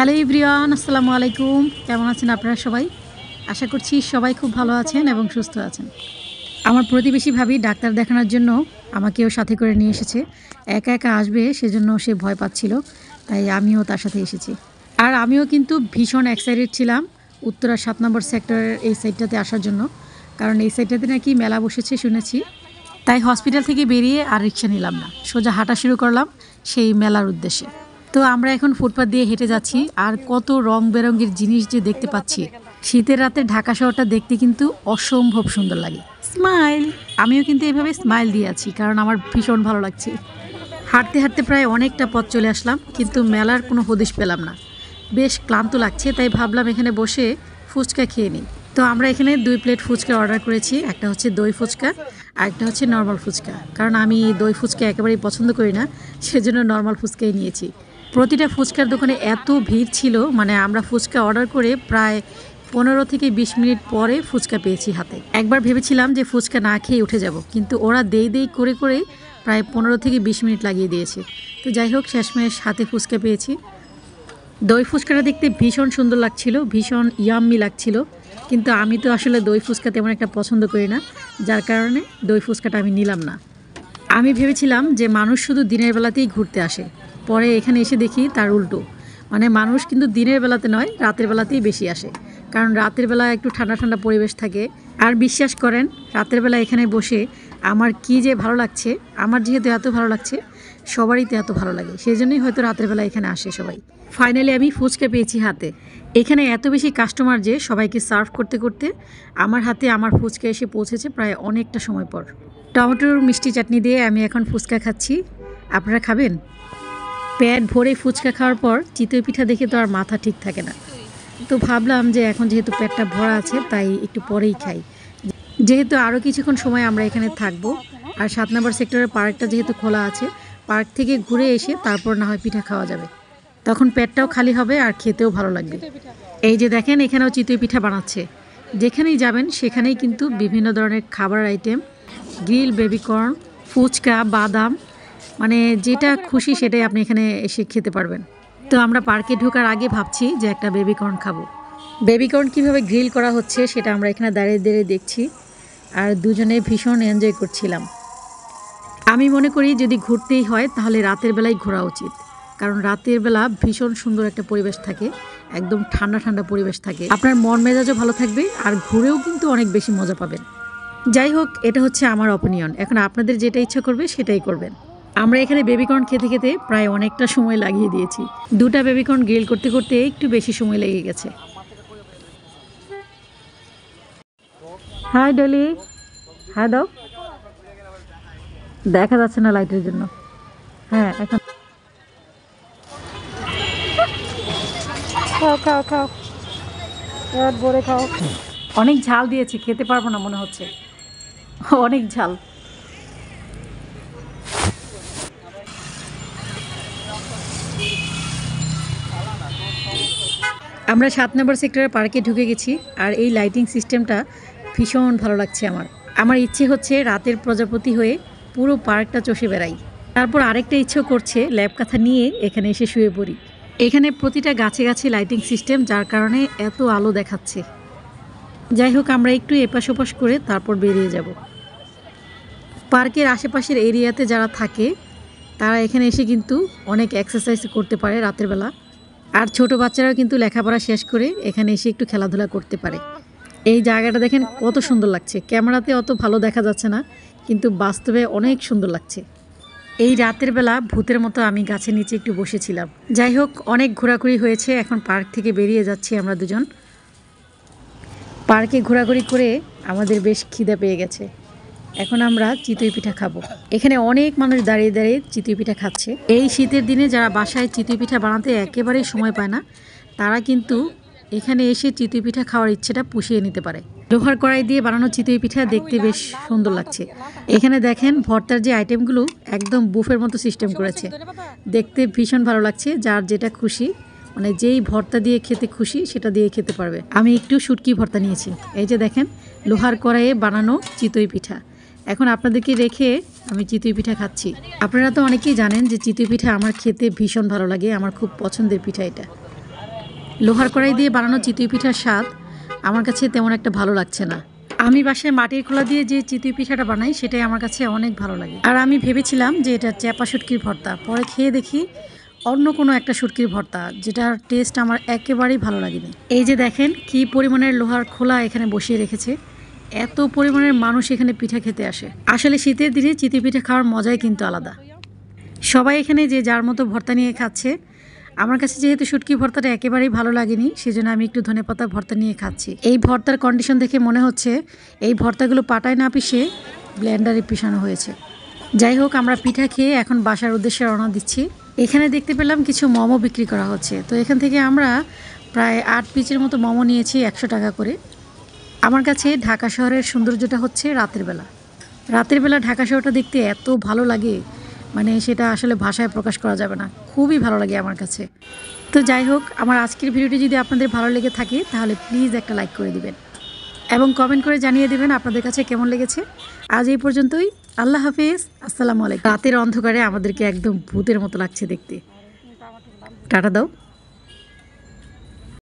Hello everyone, আসসালামু আলাইকুম। কেমন আছেন আপনারা সবাই? আশা করছি সবাই খুব ভালো আছেন এবং সুস্থ আছেন। আমার প্রতিবেশী ভাবি ডাক্তার দেখানোর জন্য আমাকেও সাথে করে নিয়ে এসেছে। একা একা আসবে সেজন্য সে ভয় পাচ্ছিল, তাই আমিও তার সাথে এসেছি। আর আমিও কিন্তু ভীষণ এক্সাইটেড ছিলাম উত্তরা 7 নম্বর সেক্টরের এই সাইডটাতে আসার জন্য, কারণ এই সাইডটাতে নাকি মেলা বসেছে শুনেছি। তাই হসপিটাল থেকে বেরিয়ে আর রিক্সা নিলাম না, সোজা হাঁটা শুরু করলাম সেই মেলার উদ্দেশ্যে। তো আমরা এখন ফুটপাথ দিয়ে হেঁটে যাচ্ছি, আর কত রং বেরঙের জিনিস যে দেখতে পাচ্ছি। শীতের রাতে ঢাকা শহরটা দেখতে কিন্তু অসম্ভব সুন্দর লাগে। স্মাইল, আমিও কিন্তু এভাবে স্মাইল দিয়ে আছি, কারণ আমার ভীষণ ভালো লাগছে। হাঁটতে হাঁটতে প্রায় অনেকটা পথ চলে আসলাম, কিন্তু মেলার কোনো হদিশ পেলাম না। বেশ ক্লান্ত লাগছে, তাই ভাবলাম এখানে বসে ফুচকা খেয়ে নিই। তো আমরা এখানে 2 প্লেট ফুচকা অর্ডার করেছি। একটা হচ্ছে দই ফুচকা আর একটা হচ্ছে নর্মাল ফুচকা, কারণ আমি দই ফুচকা একেবারেই পছন্দ করি না, সেজন্য নর্মাল ফুচকাই নিয়েছি। প্রতিটা ফুচকার দোকানে এত ভিড় ছিল, মানে আমরা ফুচকা অর্ডার করে প্রায় 15 থেকে 20 মিনিট পরে ফুচকা পেয়েছি হাতে। একবার ভেবেছিলাম যে ফুচকা না খেয়ে উঠে যাব, কিন্তু ওরা দেই করে করে প্রায় 15 থেকে 20 মিনিট লাগিয়ে দিয়েছে। তো যাই হোক, শেষমেশ হাতে ফুচকা পেয়েছি। দই ফুচকাটা দেখতে ভীষণ সুন্দর লাগছিল, ভীষণ ইয়াম্মি লাগছিল, কিন্তু আমি তো আসলে দই ফুচকা তেমন একটা পছন্দ করি না, যার কারণে দই ফুচকাটা আমি নিলাম না। আমি ভেবেছিলাম যে মানুষ শুধু দিনের বেলাতেই ঘুরতে আসে, পরে এখানে এসে দেখি তার উল্টো। মানে মানুষ কিন্তু দিনের বেলাতে নয়, রাতের বেলাতেই বেশি আসে, কারণ রাতের বেলা একটু ঠান্ডা ঠান্ডা পরিবেশ থাকে। আর বিশ্বাস করেন, রাতের বেলা এখানে বসে আমার কি যে ভালো লাগছে। আমার যেহেতু এত ভালো লাগছে, সবারই তো এত ভালো লাগে, সেই জন্যই হয়তো রাতের বেলা এখানে আসে সবাই। ফাইনালি আমি ফুচকা পেয়েছি হাতে। এখানে এত বেশি কাস্টমার যে সবাইকে সার্ভ করতে করতে আমার হাতে আমার ফুচকা এসে পৌঁছেছে প্রায় অনেকটা সময় পর। টমেটোর মিষ্টি চাটনি দিয়ে আমি এখন ফুচকা খাচ্ছি। আপনারা খাবেন? পেট ভরে ফুচকা খাওয়ার পর চিতই পিঠা দেখে তো আর মাথা ঠিক থাকে না। তো ভাবলাম যে এখন যেহেতু পেটটা ভরা আছে, তাই একটু পরেই খাই, যেহেতু আরও কিছুক্ষণ সময় আমরা এখানে থাকবো। আর 7 নম্বর সেক্টরের পার্কটা যেহেতু খোলা আছে, পার্ক থেকে ঘুরে এসে তারপর না হয় পিঠা খাওয়া যাবে, তখন পেটটাও খালি হবে আর খেতেও ভালো লাগবে। এই যে দেখেন, এখানেও চিতই পিঠা বানাচ্ছে। যেখানেই যাবেন সেখানেই কিন্তু বিভিন্ন ধরনের খাবার আইটেম, গ্রিল বেবিকর্ন, ফুচকা, বাদাম, মানে যেটা খুশি সেটাই আপনি এখানে এসে খেতে পারবেন। তো আমরা পার্কে ঢোকার আগে ভাবছি যে একটা বেবিকর্ন খাবো। বেবিকর্ন কীভাবে গ্রিল করা হচ্ছে সেটা আমরা এখানে দাঁড়িয়ে দাঁড়িয়ে দেখছি, আর দুজনে ভীষণ এনজয় করছিলাম। আমি মনে করি যদি ঘুরতেই হয় তাহলে রাতের বেলায় ঘোরা উচিত, কারণ রাতের বেলা ভীষণ সুন্দর একটা পরিবেশ থাকে, একদম ঠান্ডা ঠান্ডা পরিবেশ থাকে, আপনার মন মেজাজও ভালো থাকবে, আর ঘুরেও কিন্তু অনেক বেশি মজা পাবেন। যাই হোক, এটা হচ্ছে আমার অপিনিয়ন, এখন আপনাদের যেটা ইচ্ছা করবে সেটাই করবেন। আমরা এখানে বেবিকর্ন খেতে খেতে প্রায় অনেকটা সময় লাগিয়ে দিয়েছি। 2টা বেবিকর্ন গ্রিল করতে করতে একটু বেশি সময় লেগে গেছে। হাই ডলি, হ্যাঁ দাও। দেখা যাচ্ছে না লাইটের জন্য। হ্যাঁ, এখন খাও খাও খাও, পেট ভরে খাও। অনেক ঝাল দিয়েছে, খেতে পারবো না মনে হচ্ছে, অনেক ঝাল। আমরা 7 নম্বর সেক্টরের পার্কে ঢুকে গেছি, আর এই লাইটিং সিস্টেমটা ভীষণ ভালো লাগছে আমার। আমার ইচ্ছে হচ্ছে রাতের প্রজাপতি হয়ে পুরো পার্কটা চষে বেড়াই। তারপর আরেকটা ইচ্ছে করছে ল্যাব কাঁথা নিয়ে এখানে এসে শুয়ে পড়ি। এখানে প্রতিটা গাছে গাছে লাইটিং সিস্টেম, যার কারণে এত আলো দেখাচ্ছে। যাই হোক, আমরা একটু এপাশ ওপাশ করে তারপর বেরিয়ে যাব। পার্কের আশেপাশের এরিয়াতে যারা থাকে তারা এখানে এসে কিন্তু অনেক এক্সারসাইজ করতে পারে রাতের বেলা, আর ছোট বাচ্চারাও কিন্তু লেখাপড়া শেষ করে এখানে এসে একটু খেলাধুলা করতে পারে। এই জায়গাটা দেখেন কত সুন্দর লাগছে, ক্যামেরাতে অত ভালো দেখা যাচ্ছে না, কিন্তু বাস্তবে অনেক সুন্দর লাগছে। এই রাতের বেলা ভূতের মতো আমি গাছের নিচে একটু বসেছিলাম। যাই হোক, অনেক ঘোরাঘুরি হয়েছে, এখন পার্ক থেকে বেরিয়ে যাচ্ছি আমরা দুজন। পার্কে ঘোরাঘুরি করে আমাদের বেশ খিদে পেয়ে গেছে, এখন আমরা চিতই পিঠা খাবো। এখানে অনেক মানুষ দাঁড়িয়ে দাঁড়িয়ে চিতই পিঠা খাচ্ছে। এই শীতের দিনে যারা বাসায় চিতই পিঠা বানাতে একেবারেই সময় পায় না, তারা কিন্তু এখানে এসে চিতই পিঠা খাওয়ার ইচ্ছেটা পুষিয়ে নিতে পারে। লোহার কড়াই দিয়ে বানানো চিতই পিঠা দেখতে বেশ সুন্দর লাগছে। এখানে দেখেন ভর্তার যে আইটেমগুলো একদম বুফের মতো সিস্টেম করেছে, দেখতে ভীষণ ভালো লাগছে। যার যেটা খুশি, মানে যেই ভর্তা দিয়ে খেতে খুশি সেটা দিয়ে খেতে পারবে। আমি একটু শুটকি ভর্তা নিয়েছি। এই যে দেখেন, লোহার কড়াইয়ে বানানো চিতই পিঠা। এখন আপনাদেরকে রেখে আমি চিতই পিঠা খাচ্ছি। আপনারা তো অনেকেই জানেন যে চিতই পিঠা আমার খেতে ভীষণ ভালো লাগে, আমার খুব পছন্দের পিঠা এটা। লোহার কড়াই দিয়ে বানানো চিতই পিঠার স্বাদ আমার কাছে তেমন একটা ভালো লাগছে না। আমি বাসায় মাটির খোলা দিয়ে যে চিতই পিঠাটা বানাই সেটাই আমার কাছে অনেক ভালো লাগে। আর আমি ভেবেছিলাম যে এটা চ্যাপা শুটকির ভর্তা, পরে খেয়ে দেখি অন্য কোনো একটা শুটকির ভর্তা, যেটার টেস্ট আমার একেবারেই ভালো লাগেনি। এই যে দেখেন কি পরিমাণের লোহার খোলা এখানে বসিয়ে রেখেছে, এত পরিমাণের মানুষ এখানে পিঠা খেতে আসে। আসলে শীতের দিনে চিতই পিঠা খাওয়ার মজাই কিন্তু আলাদা। সবাই এখানে যে যার মতো ভর্তা নিয়ে খাচ্ছে। আমার কাছে যেহেতু শুটকি ভর্তাটা একেবারেই ভালো লাগেনি, সেজন্য আমি একটু ধনেপাতা ভর্তা নিয়ে খাচ্ছি। এই ভর্তার কন্ডিশন দেখে মনে হচ্ছে এই ভর্তাগুলো পাটায় না পিষে ব্লেন্ডারে পিষানো হয়েছে। যাই হোক, আমরা পিঠা খেয়ে এখন বাসার উদ্দেশ্যে রওনা দিচ্ছি। এখানে দেখতে পেলাম কিছু মোমো বিক্রি করা হচ্ছে, তো এখান থেকে আমরা প্রায় 8 পিসের মতো মোমো নিয়েছি 100 টাকা করে। আমার কাছে ঢাকা শহরের সৌন্দর্যটা হচ্ছে রাতের বেলা। রাতের বেলা ঢাকা শহরটা দেখতে এত ভালো লাগে, মানে সেটা আসলে ভাষায় প্রকাশ করা যাবে না, খুবই ভালো লাগে আমার কাছে। তো যাই হোক, আমার আজকের ভিডিওটি যদি আপনাদের ভালো লেগে থাকে তাহলে প্লিজ একটা লাইক করে দিবেন এবং কমেন্ট করে জানিয়ে দেবেন আপনাদের কাছে কেমন লেগেছে। আজ এই পর্যন্তই, আল্লাহ হাফেজ, আসসালামু আলাইকুম। রাতের অন্ধকারে আমাদেরকে একদম ভূতের মতো লাগছে দেখতে। টাটা দাও।